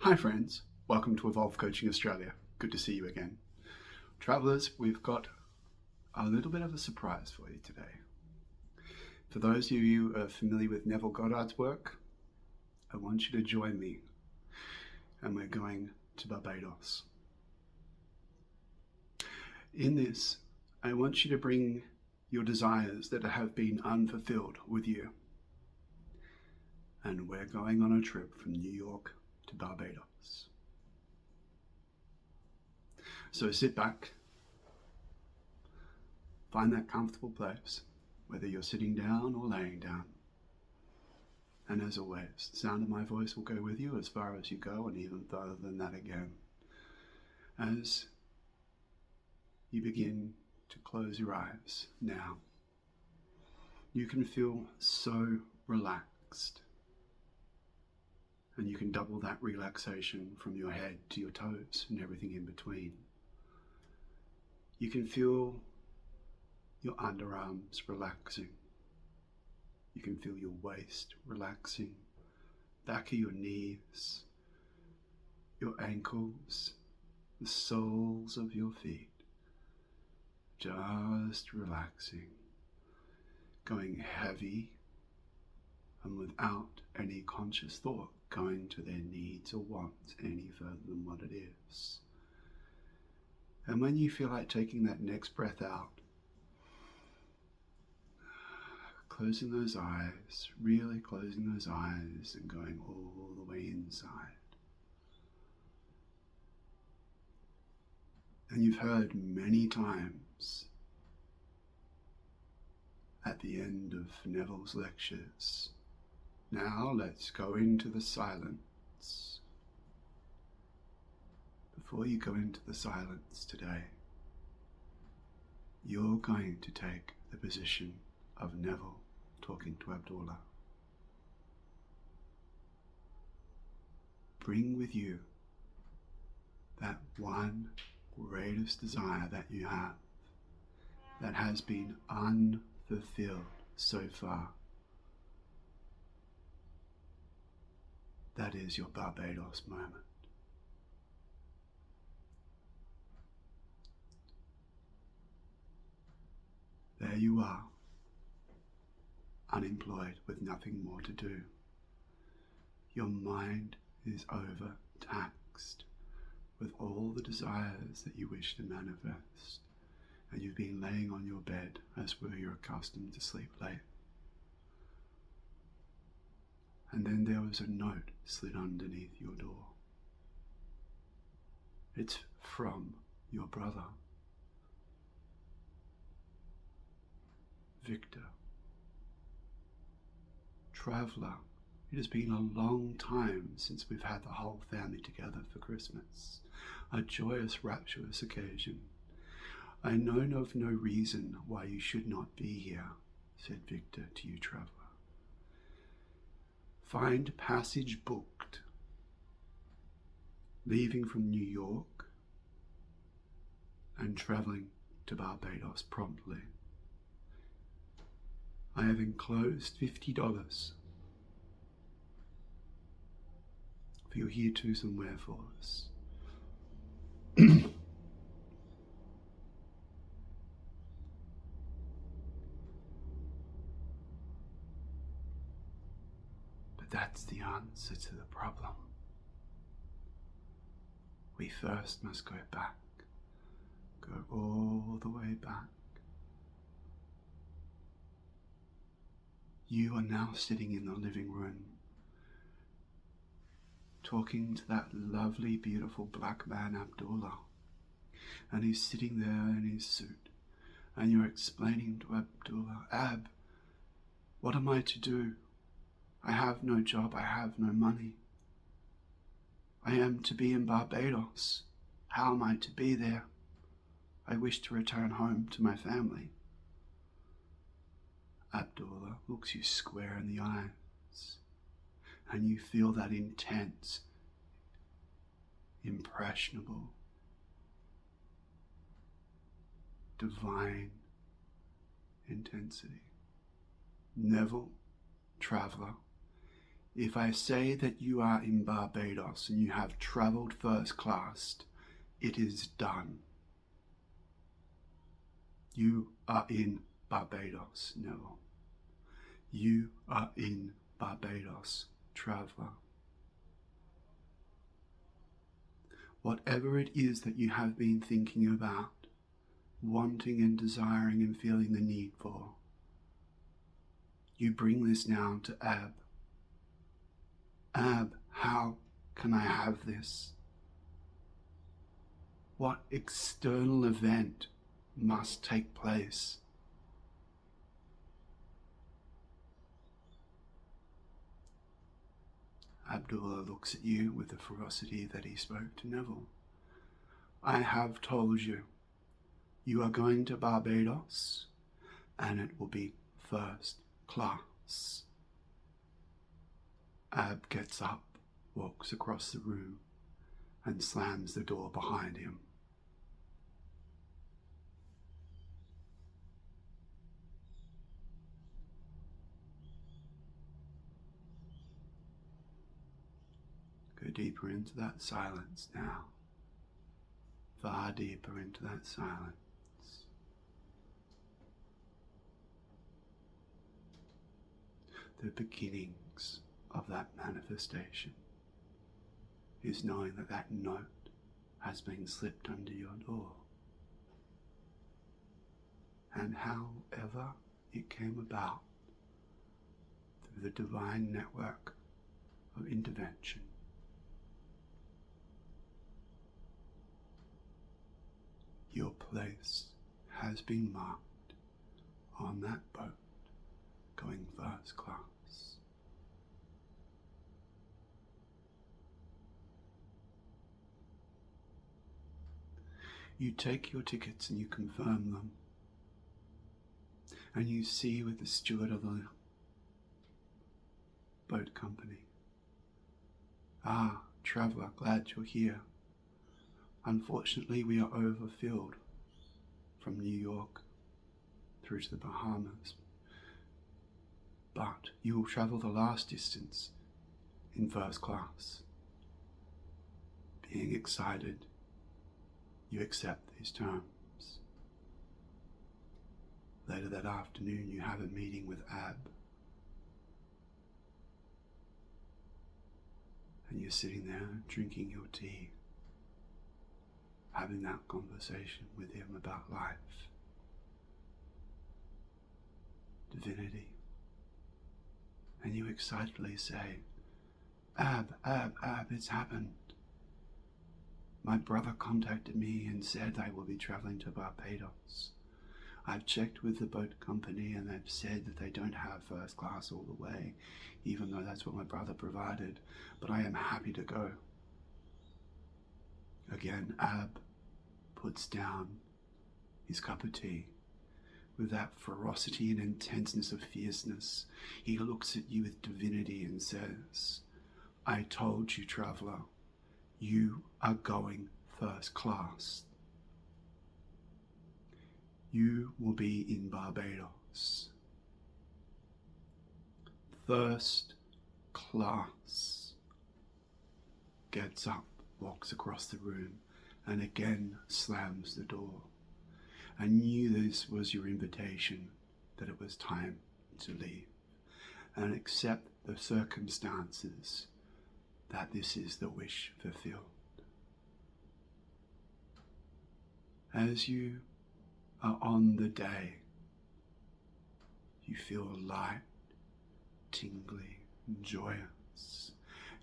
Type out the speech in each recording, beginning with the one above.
Hi friends, welcome to Evolve Coaching Australia. Good to see you again. Travellers, we've got a little bit of a surprise for you today. For those of you who are familiar with Neville Goddard's work, I want you to join me, and we're going to Barbados. In this, I want you to bring your desires that have been unfulfilled with you. And we're going on a trip from New York to Barbados. So sit back, find that comfortable place, whether you're sitting down or laying down. And as always, the sound of my voice will go with you as far as you go, and even further than that again. As you begin to close your eyes now, you can feel so relaxed. And you can double that relaxation from your head to your toes and everything in between. You can feel your underarms relaxing. You can feel your waist relaxing, back of your knees, your ankles, the soles of your feet, just relaxing, going heavy and without any conscious thought going to their needs or wants any further than what it is. And when you feel like taking that next breath out, closing those eyes, really closing those eyes and going all the way inside. And you've heard many times at the end of Neville's lectures, now let's go into the silence. Before you go into the silence today, you're going to take the position of Neville talking to Abdullah. Bring with you that one greatest desire that you have that has been unfulfilled so far. That is your Barbados moment. There you are, unemployed with nothing more to do. Your mind is overtaxed with all the desires that you wish to manifest, and you've been laying on your bed as were you're accustomed to sleep late. And then there was a note slid underneath your door. It's from your brother, Victor. Traveller, it has been a long time since we've had the whole family together for Christmas. A joyous, rapturous occasion. I know of no reason why you should not be here, said Victor to you, traveller. Find passage booked, leaving from New York and travelling to Barbados promptly. I have enclosed $50 for your here tos and wherefores. That's the answer to the problem. We first must go back, go all the way back. You are now sitting in the living room, talking to that lovely, beautiful black man, Abdullah, and he's sitting there in his suit, and you're explaining to Abdullah, Ab, what am I to do? I have no job, I have no money. I am to be in Barbados. How am I to be there? I wish to return home to my family. Abdullah looks you square in the eyes, and you feel that intense, impressionable, divine intensity. Neville, traveller, If I say that you are in Barbados and you have travelled first class, it is done. You are in Barbados, Neville. You are in Barbados, traveller. Whatever it is that you have been thinking about, wanting and desiring and feeling the need for, you bring this now to Ab. Ab, how can I have this? What external event must take place? Abdullah looks at you with the ferocity that he spoke to Neville. I have told you, you are going to Barbados, and it will be first class. Ab gets up, walks across the room, and slams the door behind him. Go deeper into that silence now. Far deeper into that silence. The beginnings of that manifestation is knowing that that note has been slipped under your door. And however it came about, through the divine network of intervention, your place has been marked on that boat going first class. You take your tickets and you confirm them, and you see with the steward of the boat company, traveller, glad you're here. Unfortunately, we are overfilled from New York through to the Bahamas, but you will travel the last distance in first class. Being excited, you accept these terms. Later that afternoon, you have a meeting with Ab, and you're sitting there drinking your tea, having that conversation with him about life, divinity, and you excitedly say, Ab, it's happened. My brother contacted me and said I will be traveling to Barbados. I've checked with the boat company and they've said that they don't have first class all the way, even though that's what my brother provided, but I am happy to go. Again, Ab puts down his cup of tea. With that ferocity and intenseness of fierceness, he looks at you with divinity and says, I told you, traveller, you are going first class. You will be in Barbados. First class. Gets up, walks across the room, and again slams the door. I knew this was your invitation, that it was time to leave, and accept the circumstances, that this is the wish fulfilled. As you are on the day, you feel light, tingly, and joyous.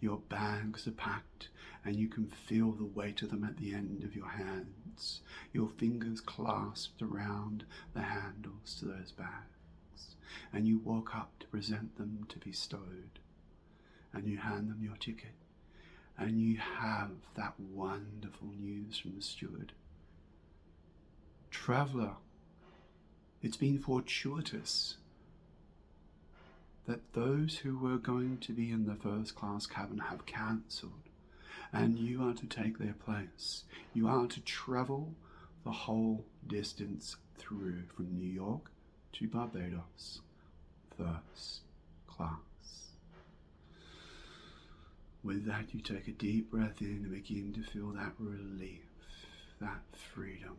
Your bags are packed and you can feel the weight of them at the end of your hands. Your fingers clasped around the handles to those bags, and you walk up to present them to be stowed, and you hand them your ticket, and you have that wonderful news from the steward. Traveller, it's been fortuitous that those who were going to be in the first class cabin have cancelled, and you are to take their place. You are to travel the whole distance through from New York to Barbados, first class. With that, you take a deep breath in and begin to feel that relief, that freedom,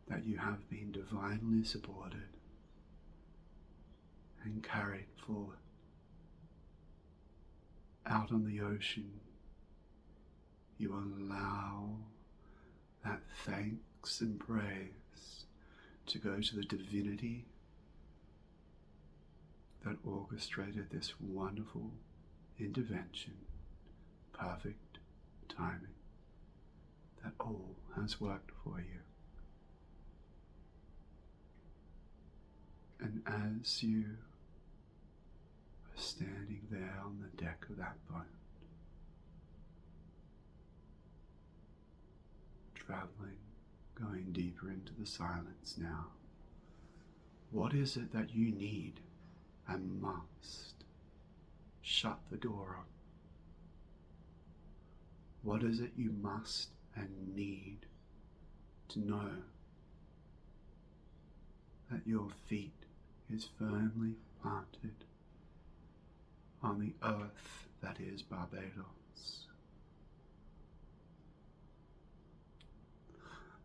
that you have been divinely supported and carried forward. Out on the ocean, you allow that thanks and praise to go to the divinity that orchestrated this wonderful intervention, perfect timing, that all has worked for you. And as you are standing there on the deck of that boat, traveling, going deeper into the silence now, what is it that you need and must shut the door on? What is it you must and need to know that your feet is firmly planted on the earth that is Barbados?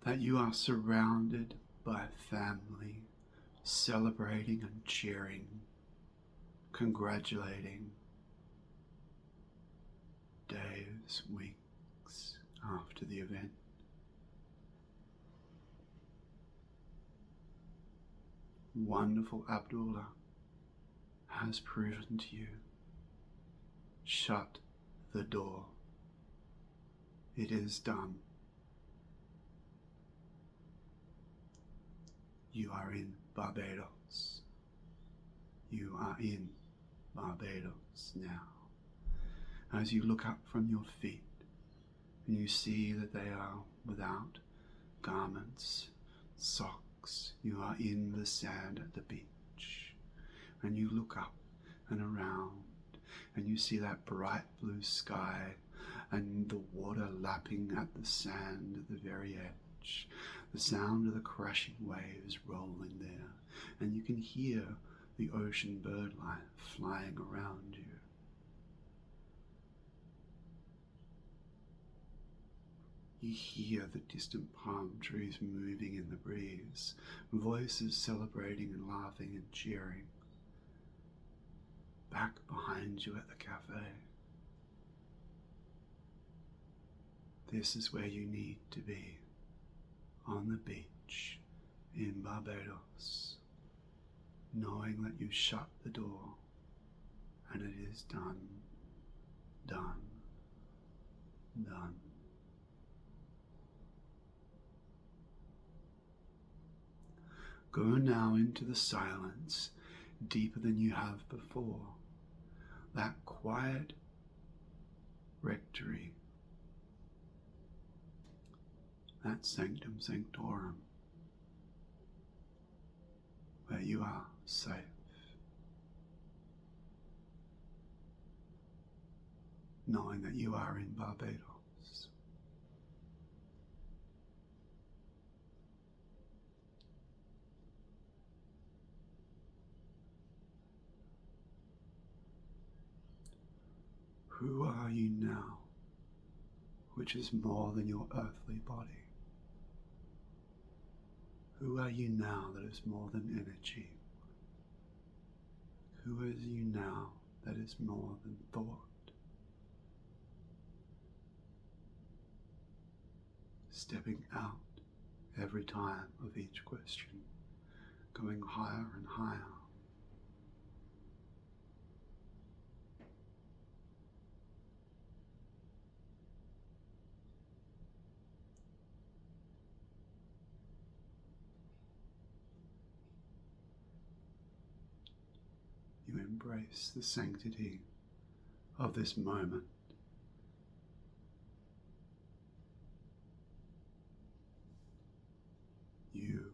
That you are surrounded by family, celebrating and cheering, congratulating, days, weeks after the event. Wonderful Abdullah has proven to you, shut the door. It is done. You are in Barbados. You are in Barbados now. As you look up from your feet and you see that they are without garments, socks, you are in the sand at the beach. And you look up and around and you see that bright blue sky and the water lapping at the sand at the very edge. The sound of the crashing waves rolling there, and you can hear the ocean bird life flying around you. You hear the distant palm trees moving in the breeze, voices celebrating and laughing and cheering. Back behind you at the cafe. This is where you need to be, on the beach in Barbados, knowing that you shut the door and it is done, done, done. Go now into the silence deeper than you have before, that quiet rectory, that sanctum sanctorum, where you are safe. Knowing that you are in Barbados. Who are you now, which is more than your earthly body? Who are you now that is more than energy? Who is you now that is more than thought? Stepping out every time of each question, going higher and higher. You embrace the sanctity of this moment. You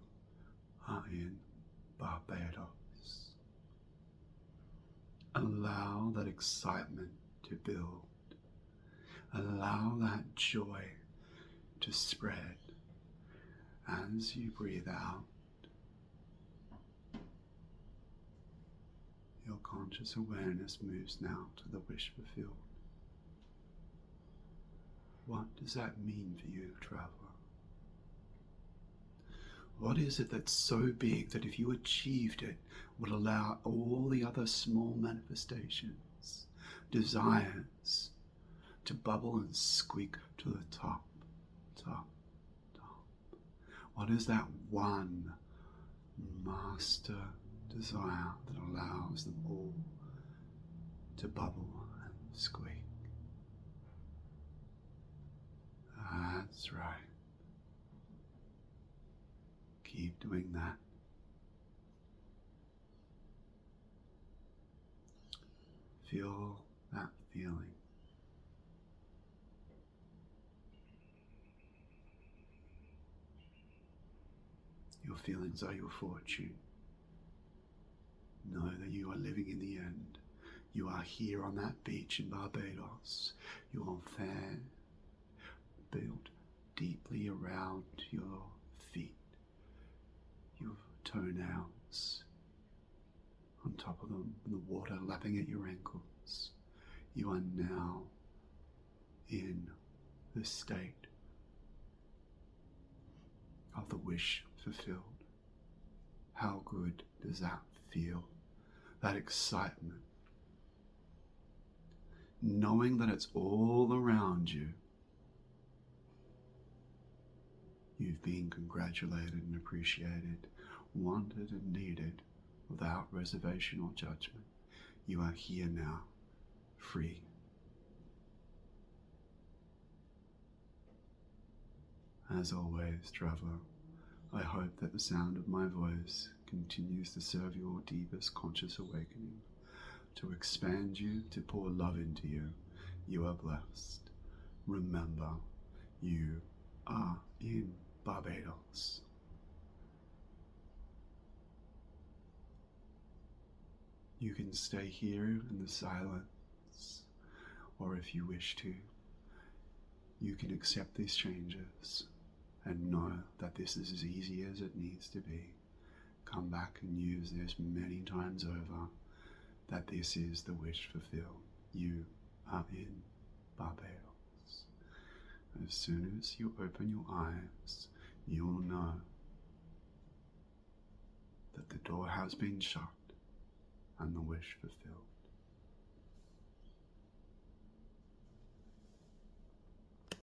are in Barbados. Allow that excitement to build. Allow that joy to spread as you breathe out. Your conscious awareness moves now to the wish fulfilled. What does that mean for you, traveler? What is it that's so big that if you achieved it, would allow all the other small manifestations, desires, to bubble and squeak to the top, top, top? What is that one master desire that allows them all to bubble and squeak? That's right. Keep doing that. Feel that feeling. Your feelings are your fortune. Know that you are living in the end. You are here on that beach in Barbados. Your fan built deeply around your feet, your toenails, on top of them, the water lapping at your ankles. You are now in the state of the wish fulfilled. How good does that feel? That excitement. Knowing that it's all around you. You've been congratulated and appreciated, wanted and needed, without reservation or judgment. You are here now, free. As always, traveler, I hope that the sound of my voice continues to serve your deepest conscious awakening, to expand you, to pour love into you. You are blessed. Remember, you are in Barbados. You can stay here in the silence, or if you wish to, you can accept these changes and know that this is as easy as it needs to be. Come back and use this many times over, that this is the wish fulfilled. You are in Barbados. As soon as you open your eyes, you will know that the door has been shut and the wish fulfilled.